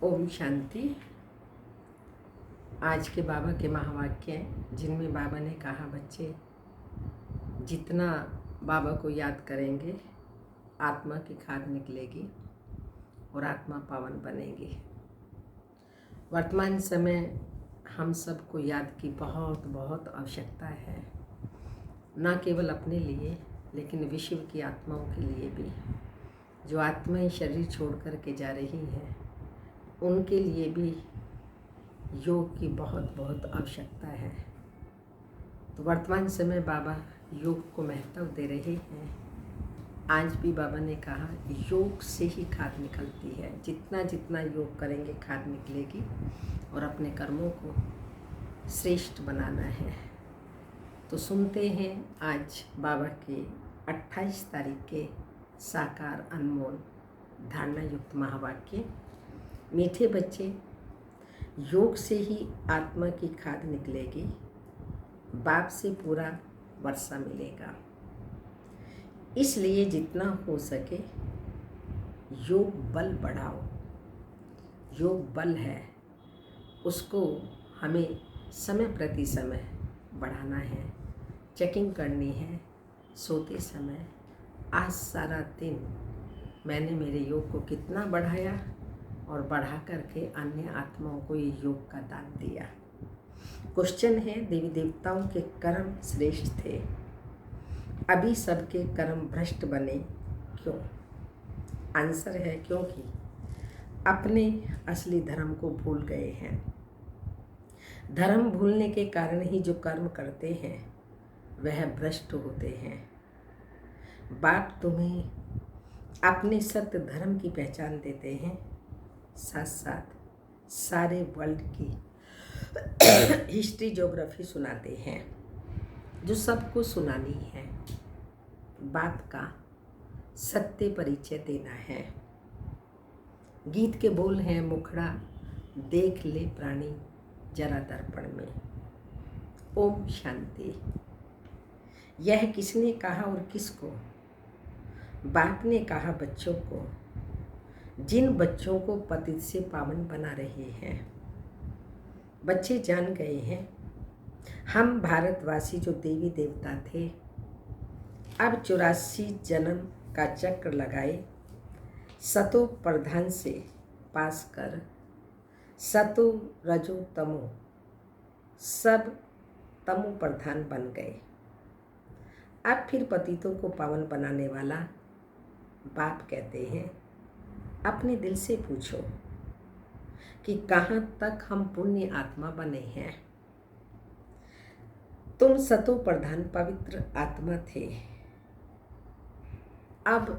ओम शांति। आज के बाबा के महावाक्य जिनमें बाबा ने कहा, बच्चे जितना बाबा को याद करेंगे आत्मा की खाद निकलेगी और आत्मा पावन बनेगी। वर्तमान समय हम सबको याद की बहुत बहुत आवश्यकता है, न केवल अपने लिए लेकिन विश्व की आत्माओं के लिए भी। जो आत्माएं शरीर छोड़ कर के जा रही हैं उनके लिए भी योग की बहुत बहुत आवश्यकता है। तो वर्तमान समय बाबा योग को महत्व दे रहे हैं। आज भी बाबा ने कहा योग से ही खाद निकलती है। जितना जितना योग करेंगे खाद निकलेगी और अपने कर्मों को श्रेष्ठ बनाना है। तो सुनते हैं आज बाबा के 28 तारीख के साकार अनमोल धारणा युक्त महावाक्य। मीठे बच्चे, योग से ही आत्मा की खाद निकलेगी, बाप से पूरा वर्षा मिलेगा। इसलिए जितना हो सके योग बल बढ़ाओ। योग बल है, उसको हमें समय प्रति समय बढ़ाना है, चेकिंग करनी है। सोते समय आज सारा दिन मैंने मेरे योग को कितना बढ़ाया और बढ़ा करके अन्य आत्माओं को ये योग का दान दिया। क्वेश्चन है, देवी देवताओं के कर्म श्रेष्ठ थे, अभी सबके कर्म भ्रष्ट बने क्यों? आंसर है क्योंकि अपने असली धर्म को भूल गए हैं। धर्म भूलने के कारण ही जो कर्म करते हैं वह भ्रष्ट होते हैं। बाप तुम्हें अपने सत्य धर्म की पहचान देते हैं, साथ साथ सारे वर्ल्ड की हिस्ट्री ज्योग्राफी सुनाते हैं जो सबको सुनानी है। बात का सत्य परिचय देना है। गीत के बोल हैं, मुखड़ा देख ले प्राणी जरा दर्पण में। ओम शांति। यह किसने कहा और किसको? बाप ने कहा बच्चों को, जिन बच्चों को पतित से पावन बना रहे हैं। बच्चे जान गए हैं हम भारतवासी जो देवी देवता थे, अब 84 जन्म का चक्र लगाए सतो प्रधान से पास कर सतो रजो तमो सब तमो प्रधान बन गए। अब फिर पतितों को पावन बनाने वाला बाप कहते हैं, अपने दिल से पूछो कि कहाँ तक हम पुण्य आत्मा बने हैं। तुम सतो प्रधान पवित्र आत्मा थे। अब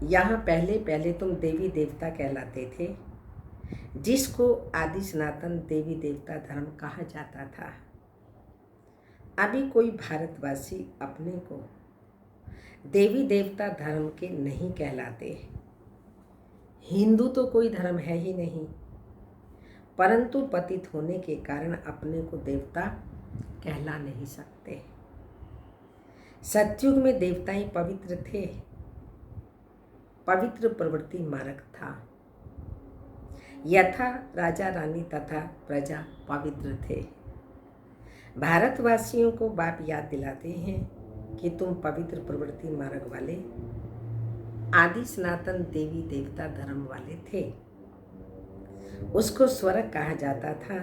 यहाँ पहले पहले तुम देवी देवता कहलाते थे, जिसको आदि सनातन देवी देवता धर्म कहा जाता था। अभी कोई भारतवासी अपने को देवी देवता धर्म के नहीं कहलाते। हिंदू तो कोई धर्म है ही नहीं, परंतु पतित होने के कारण अपने को देवता कहला नहीं सकते। सतयुग में देवताएं पवित्र थे, पवित्र प्रवृत्ति मार्ग था। यथा राजा रानी तथा प्रजा पवित्र थे। भारतवासियों को बाप याद दिलाते हैं कि तुम पवित्र प्रवृत्ति मार्ग वाले आदि सनातन देवी देवता धर्म वाले थे। उसको स्वर्ग कहा जाता था।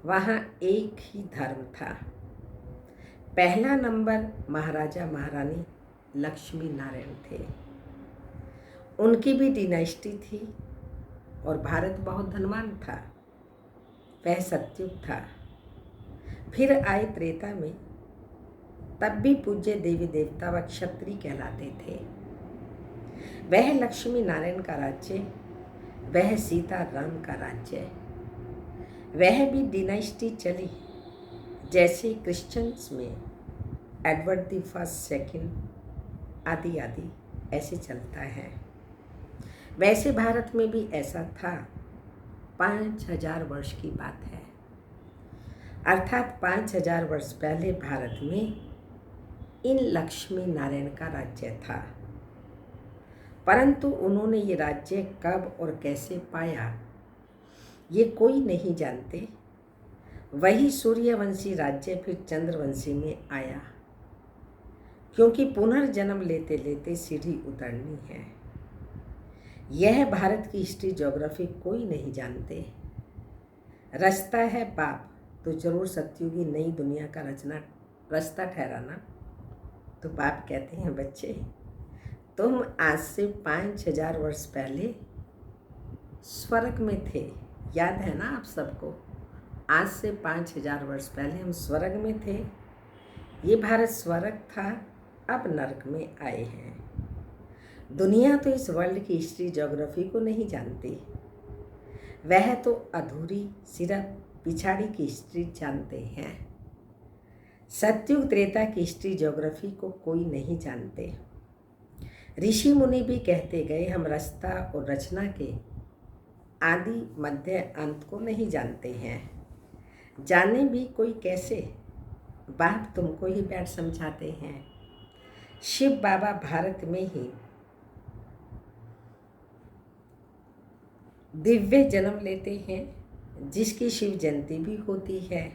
वहाँ एक ही धर्म था। पहला नंबर महाराजा महारानी लक्ष्मी नारायण थे। उनकी भी डिनाइस्टी थी और भारत बहुत धनवान था। वह सतयुग था। फिर आए त्रेता में, तब भी पूज्य देवी देवता व क्षत्रिय कहलाते थे। वह लक्ष्मी नारायण का राज्य, वह सीता राम का राज्य, वह भी डिनाइस्टी चली। जैसे क्रिश्चियंस में एडवर्ड द फर्स्ट सेकंड आदि आदि ऐसे चलता है, वैसे भारत में भी ऐसा था। 5000 वर्ष की बात है, अर्थात 5000 वर्ष पहले भारत में इन लक्ष्मी नारायण का राज्य था। परंतु उन्होंने ये राज्य कब और कैसे पाया ये कोई नहीं जानते। वही सूर्यवंशी राज्य फिर चंद्रवंशी में आया, क्योंकि पुनर्जन्म लेते लेते सीढ़ी उतरनी है। यह भारत की हिस्ट्री ज्योग्राफी कोई नहीं जानते। रचता है बाप तो जरूर सतयुगी नई दुनिया का रचना रास्ता ठहराना। तो बाप कहते हैं, बच्चे तुम आज से 5000 वर्ष पहले स्वर्ग में थे। याद है ना आप सबको? आज से 5000 वर्ष पहले हम स्वर्ग में थे। ये भारत स्वर्ग था, अब नरक में आए हैं। दुनिया तो इस वर्ल्ड की हिस्ट्री ज्योग्राफी को नहीं जानती। वह तो अधूरी सिर्फ पिछाड़ी की हिस्ट्री जानते हैं। सतयुग त्रेता की हिस्ट्री ज्योग्राफी को कोई नहीं जानते। ऋषि मुनि भी कहते गए, हम रचता और रचना के आदि मध्य अंत को नहीं जानते हैं। जाने भी कोई कैसे? बाप तुमको ही बैठ समझाते हैं। शिव बाबा भारत में ही दिव्य जन्म लेते हैं, जिसकी शिव जयंती भी होती है।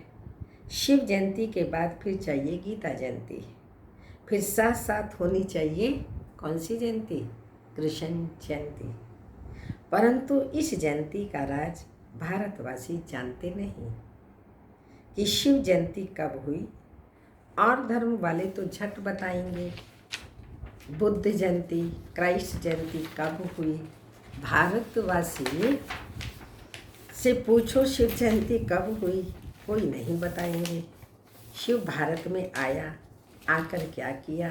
शिव जयंती के बाद फिर चाहिए गीता जयंती, फिर साथ साथ होनी चाहिए कौन सी जयंती? कृष्ण जयंती। परंतु इस जयंती का राज भारतवासी जानते नहीं कि शिव जयंती कब हुई। और धर्म वाले तो झट बताएंगे बुद्ध जयंती, क्राइस्ट जयंती कब हुई। भारतवासी से पूछो शिव जयंती कब हुई, कोई नहीं बताएंगे। शिव भारत में आया, आकर क्या किया,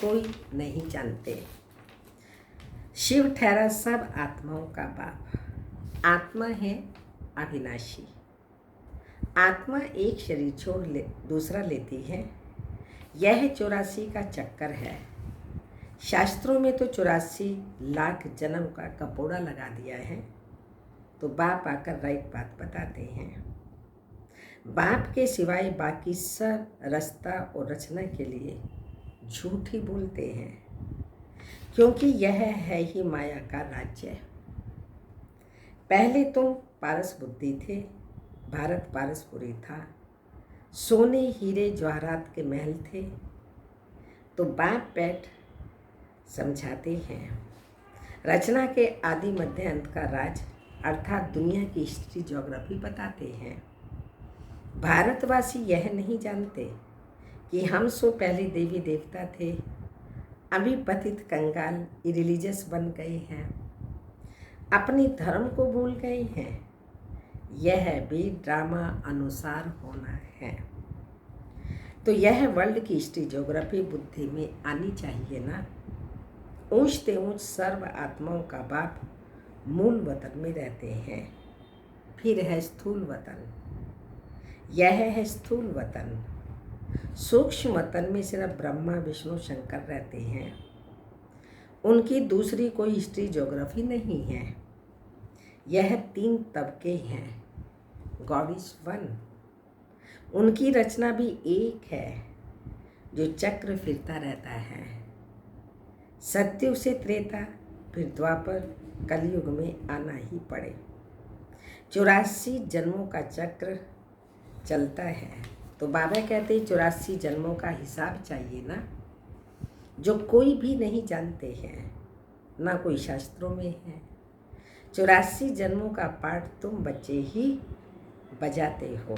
कोई नहीं जानते। शिव ठहरा सब आत्माओं का बाप। आत्मा है अविनाशी। आत्मा एक शरीर छोड़ दूसरा लेती है। यह 84 का चक्कर है। शास्त्रों में तो 84 लाख जन्म का कपोड़ा लगा दिया है। तो बाप आकर राइट बात बताते हैं। बाप के सिवाय बाकी सब रास्ता और रचना के लिए झूठ ही बोलते हैं, क्योंकि यह है ही माया का राज्य। पहले तुम पारस बुद्धि थे, भारत पारसपुरी था, सोने हीरे जवाहरात के महल थे। तो बाप बैठ समझाते हैं, रचना के आदि मध्य अंत का राज अर्थात दुनिया की हिस्ट्री ज्योग्राफी बताते हैं। भारतवासी यह नहीं जानते कि हम सो पहले देवी देवता थे, अभी पतित कंगाल इरिलीजियस बन गए हैं, अपनी धर्म को भूल गए हैं। यह भी ड्रामा अनुसार होना है। तो यह वर्ल्ड की हिस्ट्री ज्योग्राफी बुद्धि में आनी चाहिए ना। ऊंचते ऊंच सर्व आत्माओं का बाप मूल वतन में रहते हैं। फिर है स्थूल वतन, यह है स्थूल वतन। सूक्ष्म वतन में सिर्फ ब्रह्मा विष्णु शंकर रहते हैं। उनकी दूसरी कोई हिस्ट्री ज्योग्राफी नहीं है। यह 3 तबके हैं। God is one. उनकी रचना भी एक है, जो चक्र फिरता रहता है। सत्युग से त्रेता, फिर द्वापर, कलयुग में आना ही पड़े। 84 जन्मों का चक्र चलता है। तो बाबा कहते हैं 84 जन्मों का हिसाब चाहिए ना, जो कोई भी नहीं जानते हैं, ना कोई शास्त्रों में है। 84 जन्मों का पाठ तुम बच्चे ही बजाते हो।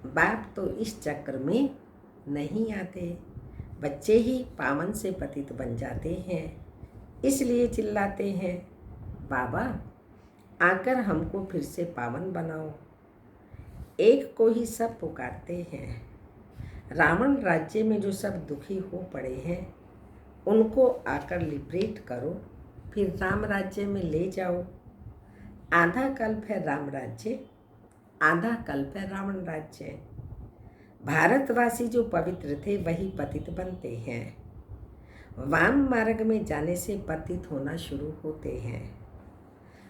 बाप तो इस चक्र में नहीं आते। बच्चे ही पावन से पतित बन जाते हैं, इसलिए चिल्लाते हैं, बाबा आकर हमको फिर से पावन बनाओ। एक को ही सब पुकारते हैं। रावण राज्य में जो सब दुखी हो पड़े हैं, उनको आकर लिबरेट करो, फिर राम राज्य में ले जाओ। आधा कल्प है राम राज्य, आधा कल्प है रावण राज्य। भारतवासी जो पवित्र थे वही पतित बनते हैं। वाम मार्ग में जाने से पतित होना शुरू होते हैं।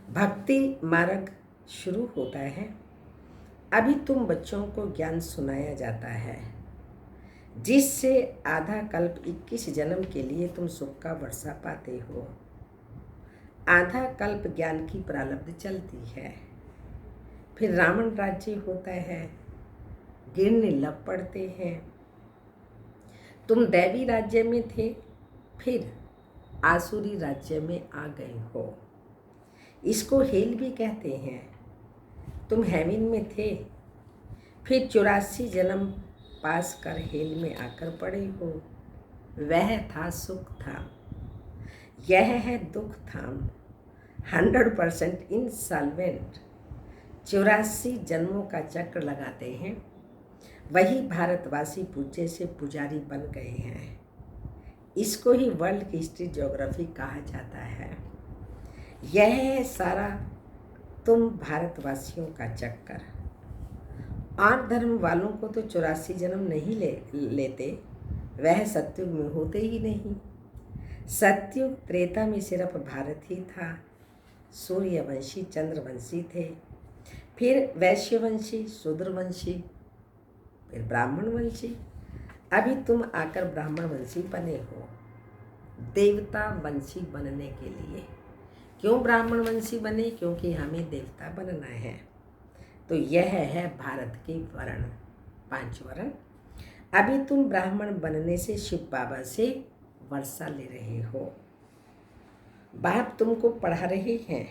भक्ति मार्ग शुरू होता है। अभी तुम बच्चों को ज्ञान सुनाया जाता है, जिससे आधा कल्प 21 जन्म के लिए तुम सुख का वर्षा पाते हो। आधा कल्प ज्ञान की प्रारब्ध चलती है। फिर रावण राज्य होता है, गिरने लग पड़ते हैं। तुम दैवी राज्य में थे, फिर आसुरी राज्य में आ गए हो। इसको हेल भी कहते हैं। तुम हेवन में थे, फिर 84 जन्म पास कर हेल में आकर पड़े हो। वह था सुख धाम, यह है दुख धाम। 100% इंसॉल्वेंट 84 जन्मों का चक्र लगाते हैं। वही भारतवासी पूज्य से पुजारी बन गए हैं। इसको ही वर्ल्ड हिस्ट्री ज्योग्राफी कहा जाता है। यह है सारा तुम भारतवासियों का चक्कर। और धर्म वालों को तो 84 जन्म नहीं लेते, वह सतयुग में होते ही नहीं। सतयुग त्रेता में सिर्फ भारत ही था। सूर्यवंशी चंद्रवंशी थे, फिर वैश्यवंशी शूद्रवंशी, फिर ब्राह्मण वंशी। अभी तुम आकर ब्राह्मण वंशी बने हो देवता वंशी बनने के लिए। क्यों ब्राह्मण वंशी बने? क्योंकि हमें देवता बनना है। तो यह है भारत के वर्ण, 5 वर्ण। अभी तुम ब्राह्मण बनने से शिव बाबा से वर्षा ले रहे हो। बाप तुमको पढ़ा रहे हैं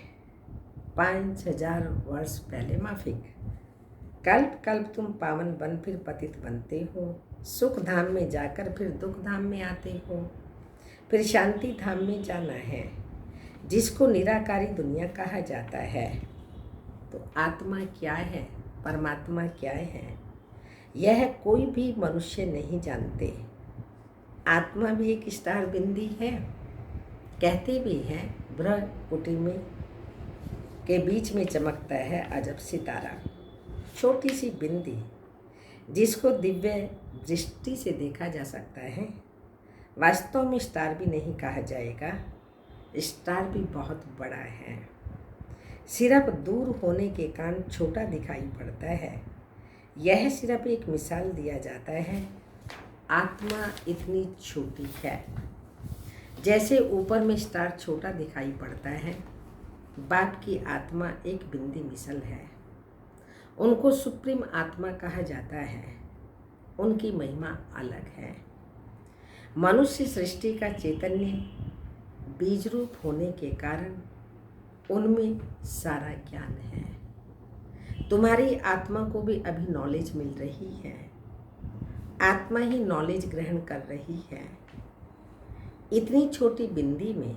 5000 वर्ष पहले माफिक। कल्प कल्प तुम पावन बन फिर पतित बनते हो। सुख धाम में जाकर फिर दुख धाम में आते हो। फिर शांति धाम में जाना है, जिसको निराकारी दुनिया कहा जाता है। तो आत्मा क्या है, परमात्मा क्या है, यह कोई भी मनुष्य नहीं जानते। आत्मा भी एक स्टार बिंदी है। कहते भी हैं ब्रह्म कुटी में के बीच में चमकता है अजब सितारा, छोटी सी बिंदी, जिसको दिव्य दृष्टि से देखा जा सकता है। वास्तव में स्टार भी नहीं कहा जाएगा, स्टार भी बहुत बड़ा है। सिर्फ दूर होने के कारण छोटा दिखाई पड़ता है। यह सिर्फ एक मिसाल दिया जाता है। आत्मा इतनी छोटी है, जैसे ऊपर में स्टार छोटा दिखाई पड़ता है। बाप की आत्मा एक बिंदी मिसल है। उनको सुप्रीम आत्मा कहा जाता है। उनकी महिमा अलग है। मनुष्य सृष्टि का चैतन्य बीज रूप होने के कारण उनमें सारा ज्ञान है। तुम्हारी आत्मा को भी अभी नॉलेज मिल रही है। आत्मा ही नॉलेज ग्रहण कर रही है। इतनी छोटी बिंदी में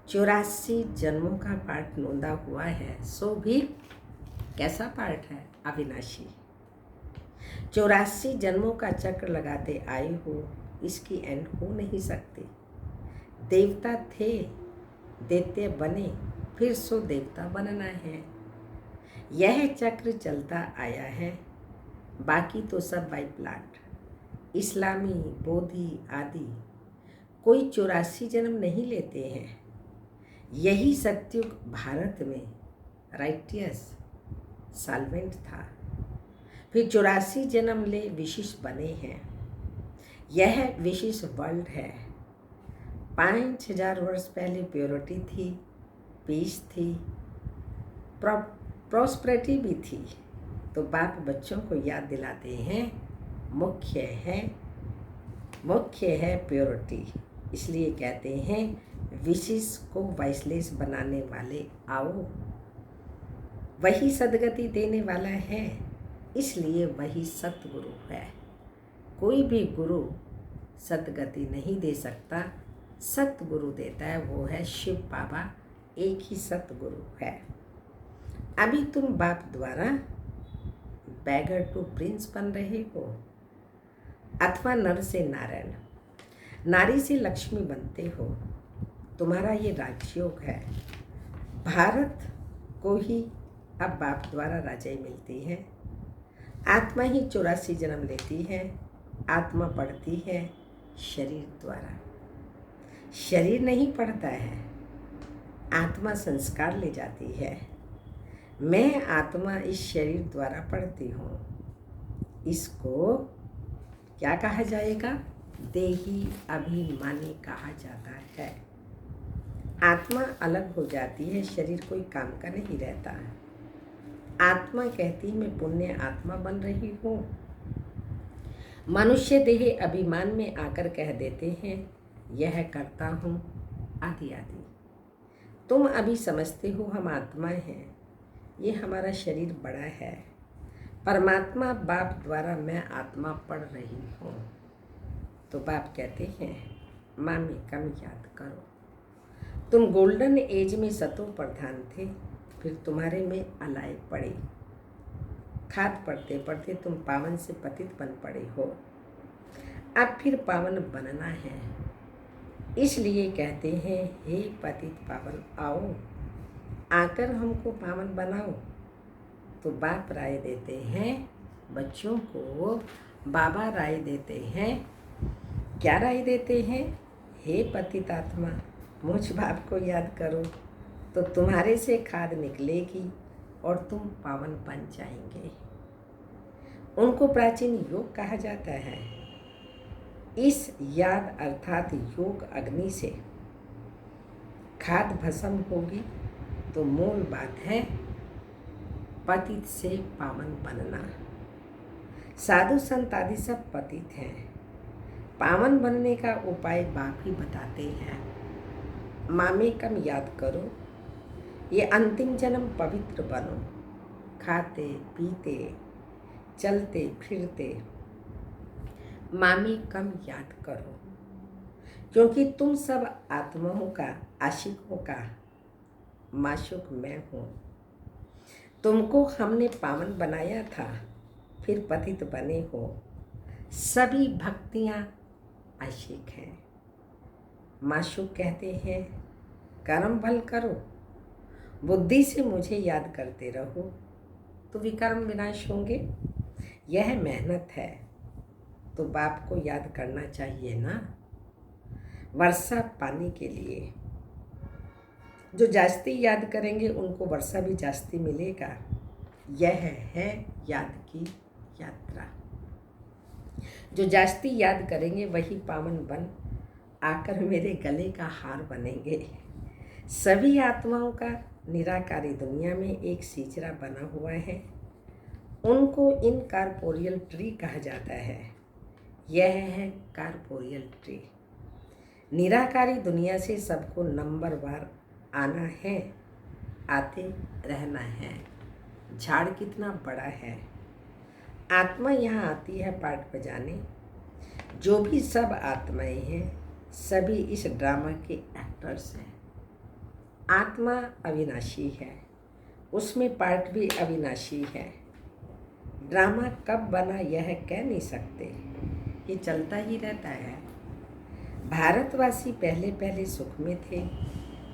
84 जन्मों का पाठ नोंदा हुआ है। सो भी कैसा पाठ है? अविनाशी। 84 जन्मों का चक्र लगाते आए हो, इसकी एंड हो नहीं सकती। देवता थे, दैत्य बने, फिर सो देवता बनना है। यह चक्र चलता आया है। बाकी तो सब बाई प्लाट। इस्लामी, बोधि आदि कोई 84 जन्म नहीं लेते हैं। यही सतयुग भारत में राइटियस सॉल्वेंट था। फिर 84 जन्म ले विशेष बने हैं। यह विशेष वर्ल्ड है। 5000 वर्ष पहले प्योरिटी थी, पीस थी, प्रॉस्पेरिटी भी थी। तो बाप बच्चों को याद दिलाते हैं मुख्य है प्योरिटी। इसलिए कहते हैं विशेष को वाइसलेस बनाने वाले आओ। वही सदगति देने वाला है, इसलिए वही सतगुरु है। कोई भी गुरु सदगति नहीं दे सकता, सतगुरु देता है, वो है शिव बाबा। एक ही सतगुरु है। अभी तुम बाप द्वारा बैगर टू प्रिंस बन रहे हो, अथवा नर से नारायण, नारी से लक्ष्मी बनते हो। तुम्हारा ये राजयोग है। भारत को ही अब बाप द्वारा राजाई मिलती है। आत्मा ही 84 जन्म लेती है। आत्मा पढ़ती है शरीर द्वारा। शरीर नहीं पढ़ता है, आत्मा संस्कार ले जाती है। मैं आत्मा इस शरीर द्वारा पढ़ती हूँ। इसको क्या कहा जाएगा? देही अभिमानी कहा जाता है। आत्मा अलग हो जाती है, शरीर कोई काम का नहीं रहता। आत्मा कहती मैं पुण्य आत्मा बन रही हूँ। मनुष्य देह अभिमान में आकर कह देते हैं यह करता हूँ आदि आदि। तुम अभी समझते हो हम आत्माएं हैं, ये हमारा शरीर बड़ा है। परमात्मा बाप द्वारा मैं आत्मा पढ़ रही हूँ। तो बाप कहते हैं मामी कम याद करो। तुम गोल्डन एज में सतो प्रधान थे, फिर तुम्हारे में अलाय पड़े। खाद पढ़ते पढ़ते तुम पावन से पतित बन पड़े हो। अब फिर पावन बनना है, इसलिए कहते हैं हे पतित पावन आओ, आकर हमको पावन बनाओ। तो बाप राय देते हैं बच्चों को, बाबा राय देते हैं। क्या राय देते हैं? हे पतित आत्मा, मुझ बाप को याद करो तो तुम्हारे से खाद निकलेगी और तुम पावन बन जाएंगे। उनको प्राचीन योग कहा जाता है। इस याद अर्थात योग अग्नि से खाद भस्म होगी तो मूल बात है पतित से पावन बनना। साधु संत आदि सब पतित हैं। पावन बनने का उपाय बाप ही बताते हैं। मामे कम याद करो, ये अंतिम जन्म पवित्र बनो। खाते पीते चलते फिरते मामी कम याद करो, क्योंकि तुम सब आत्माओं का आशिकों का माशुक मैं हूँ। तुमको हमने पावन बनाया था, फिर पतित बने हो। सभी भक्तियाँ आशिक हैं। माशुक कहते हैं कर्म भल करो, बुद्धि से मुझे याद करते रहो तो विकर्म विनाश होंगे। यह मेहनत है तो बाप को याद करना चाहिए ना। वर्षा पानी के लिए जो जास्ती याद करेंगे उनको वर्षा भी जास्ती मिलेगा। यह है याद की यात्रा। जो जास्ती याद करेंगे वही पावन बन आकर मेरे गले का हार बनेंगे। सभी आत्माओं का निराकारी दुनिया में एक सीचरा बना हुआ है, उनको इनकॉर्पोरियल ट्री कहा जाता है। यह है कॉर्पोरियल ट्री। निराकारी दुनिया से सबको नंबरवार आना है, आते रहना है। झाड़ कितना बड़ा है। आत्मा यहाँ आती है पाठ बजाने। जो भी सब आत्माएं हैं सभी इस ड्रामा के एक्टर्स हैं। आत्मा अविनाशी है, उसमें पार्ट भी अविनाशी है। ड्रामा कब बना यह कह नहीं सकते, ये चलता ही रहता है। भारतवासी पहले पहले सुख में थे,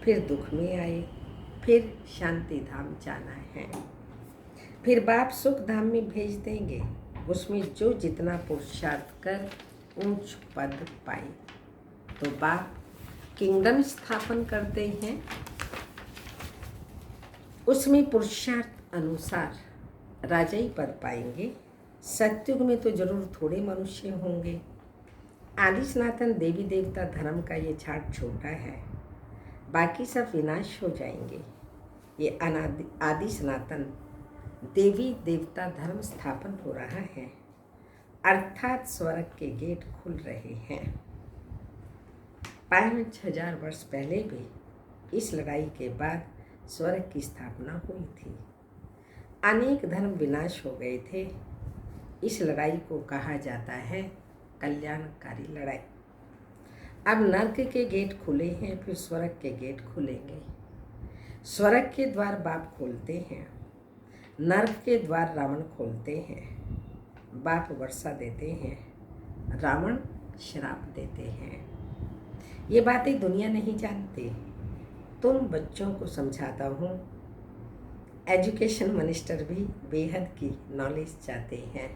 फिर दुख में आए, फिर शांति धाम जाना है। फिर बाप सुख धाम में भेज देंगे, उसमें जो जितना पुरुषार्थ कर ऊंच पद पाए। तो बाप किंगडम स्थापन करते हैं, उसमें पुरुषार्थ अनुसार राजाई पद पाएंगे। सत्युग में तो जरूर थोड़े मनुष्य होंगे। आदि सनातन देवी देवता धर्म का ये झाड़ छोटा है, बाकी सब विनाश हो जाएंगे। ये आदि सनातन देवी देवता धर्म स्थापन हो रहा है, अर्थात स्वर्ग के गेट खुल रहे हैं। 5000 वर्ष पहले भी इस लड़ाई के बाद स्वर्ग की स्थापना हुई थी। अनेक धर्म विनाश हो गए थे। इस लड़ाई को कहा जाता है कल्याणकारी लड़ाई। अब नर्क के गेट खुले हैं, फिर स्वर्ग के गेट खुलेंगे। स्वर्ग के द्वार बाप खोलते हैं, नर्क के द्वार रावण खोलते हैं। बाप वर्षा देते हैं, रावण श्राप देते हैं। ये बातें दुनिया नहीं जानती। तुम बच्चों को समझाता हूँ। एजुकेशन मिनिस्टर भी बेहद की नॉलेज चाहते हैं,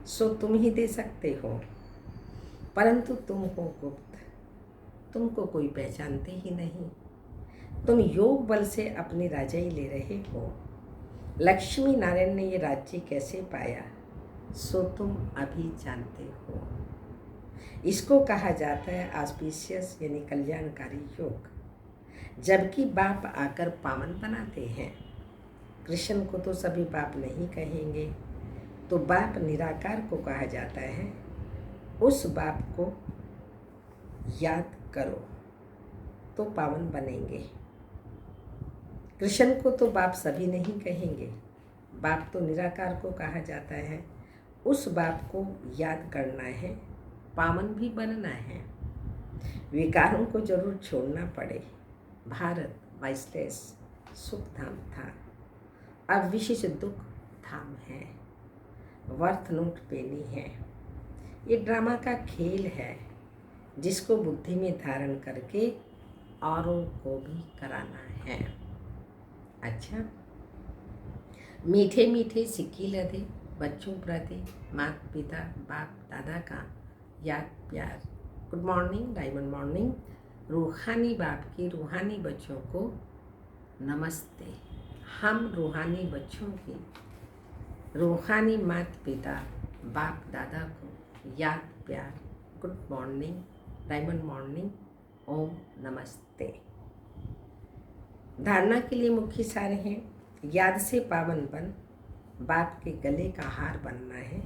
सो तुम ही दे सकते हो, परंतु तुम हो गुप्त, तुमको कोई पहचानते ही नहीं। तुम योग बल से अपनी राजाई ले रहे हो। लक्ष्मी नारायण ने ये राज्य कैसे पाया, सो तुम अभी जानते हो। इसको कहा जाता है ऑस्पिशियस यानी कल्याणकारी योग। जबकि बाप आकर पावन बनाते हैं। कृष्ण को तो सभी बाप नहीं कहेंगे, तो बाप निराकार को कहा जाता है। उस बाप को याद करो तो पावन बनेंगे। कृष्ण को तो बाप सभी नहीं कहेंगे, बाप तो निराकार को कहा जाता है। उस बाप को याद करना है, पावन भी बनना है। विकारों को जरूर छोड़ना पड़े। भारत वाइसलेस सुख धाम था, अब विशेष दुख धाम है। वर्थ नोट पेनी है। ये ड्रामा का खेल है, जिसको बुद्धि में धारण करके औरों को भी कराना है। अच्छा, मीठे मीठे सिक्की लदे बच्चों प्रति माता पिता बाप दादा का याद प्यार। Good morning, diamond morning. रूहानी बाप की रूहानी बच्चों को नमस्ते। हम रूहानी बच्चों की रूहानी माता पिता बाप दादा को याद प्यार। गुड मॉर्निंग, डायमंड मॉर्निंग, ओम नमस्ते। धारणा के लिए मुख्य सार हैं। याद से पावन बन, बाप के गले का हार बनना है।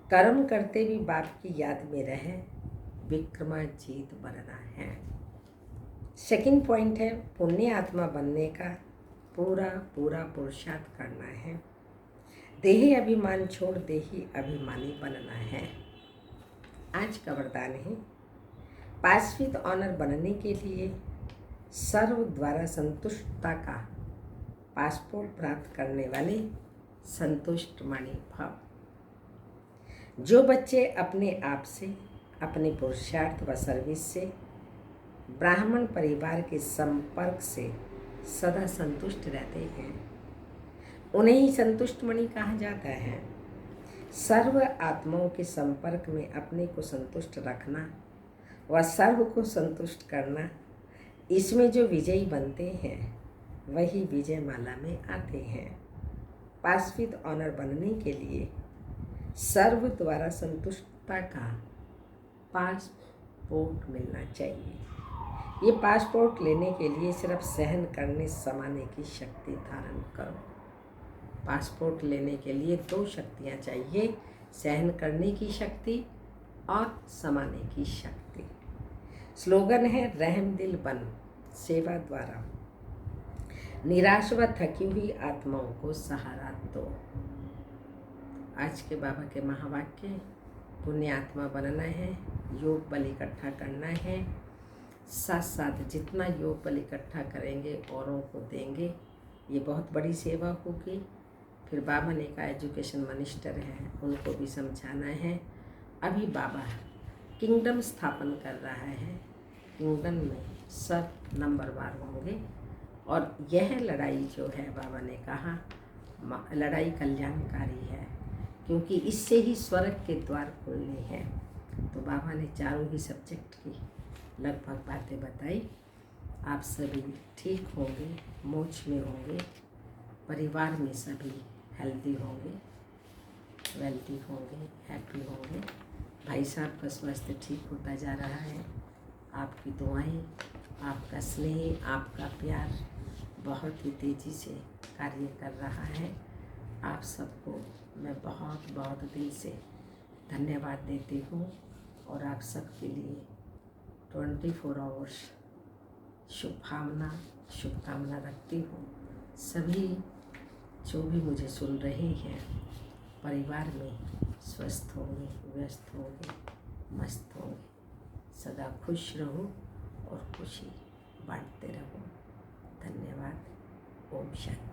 कर्म करते भी बाप की याद में रहे, विक्रमाजीत बनना है। सेकंड पॉइंट है, पुण्य आत्मा बनने का पूरा पुरुषार्थ करना है। देही अभिमान छोड़ देही अभिमानी बनना है। आज का वरदान है, पास विद ऑनर बनने के लिए सर्व द्वारा संतुष्टता का पासपोर्ट प्राप्त करने वाले संतुष्ट मणि भव। जो बच्चे अपने आप से, अपने पुरुषार्थ व सर्विस से, ब्राह्मण परिवार के संपर्क से सदा संतुष्ट रहते हैं, उन्हें ही संतुष्ट मणि कहा जाता है। सर्व आत्माओं के संपर्क में अपने को संतुष्ट रखना व सर्व को संतुष्ट करना, इसमें जो विजयी बनते हैं वही विजय माला में आते हैं। पास विद ऑनर बनने के लिए सर्व द्वारा संतुष्टता का पासपोर्ट मिलना चाहिए। ये पासपोर्ट लेने के लिए सिर्फ सहन करने समाने की शक्ति धारण करो। पासपोर्ट लेने के लिए 2 शक्तियाँ चाहिए, सहन करने की शक्ति और समाने की शक्ति। स्लोगन है, रहम दिल बन सेवा द्वारा निराश व थकी हुई आत्माओं को सहारा दो। आज के बाबा के महावाक्य, पुण्य आत्मा बनना है, योग बल इकट्ठा करना है, साथ साथ जितना योग बल इकट्ठा करेंगे औरों को देंगे, ये बहुत बड़ी सेवा होगी। फिर बाबा ने कहा एजुकेशन मिनिस्टर है, उनको भी समझाना है। अभी बाबा किंगडम स्थापन कर रहा है, किंगडम में सब नंबरवार होंगे। और यह लड़ाई जो है, बाबा ने कहा लड़ाई कल्याणकारी है, क्योंकि इससे ही स्वर्ग के द्वार खुलने हैं। तो बाबा ने चारों ही सब्जेक्ट की लगभग बातें बताई। आप सभी ठीक होंगे, मोक्ष में होंगे, परिवार में सभी हेल्दी होंगे, वेल्दी होंगे, हैप्पी होंगे। भाई साहब का स्वास्थ्य ठीक होता जा रहा है। आपकी दुआएं, आपका स्नेह, आपका प्यार बहुत ही तेज़ी से कार्य कर रहा है। आप सबको मैं बहुत बहुत दिल से धन्यवाद देती हूँ और आप सबके लिए 24 आवर्स शुभकामना रखती हूँ। सभी जो भी मुझे सुन रहे हैं, परिवार में स्वस्थ होंगे, व्यस्त होंगे, मस्त होंगे, सदा खुश रहो और खुशी बांटते रहो। धन्यवाद। ओम शांति।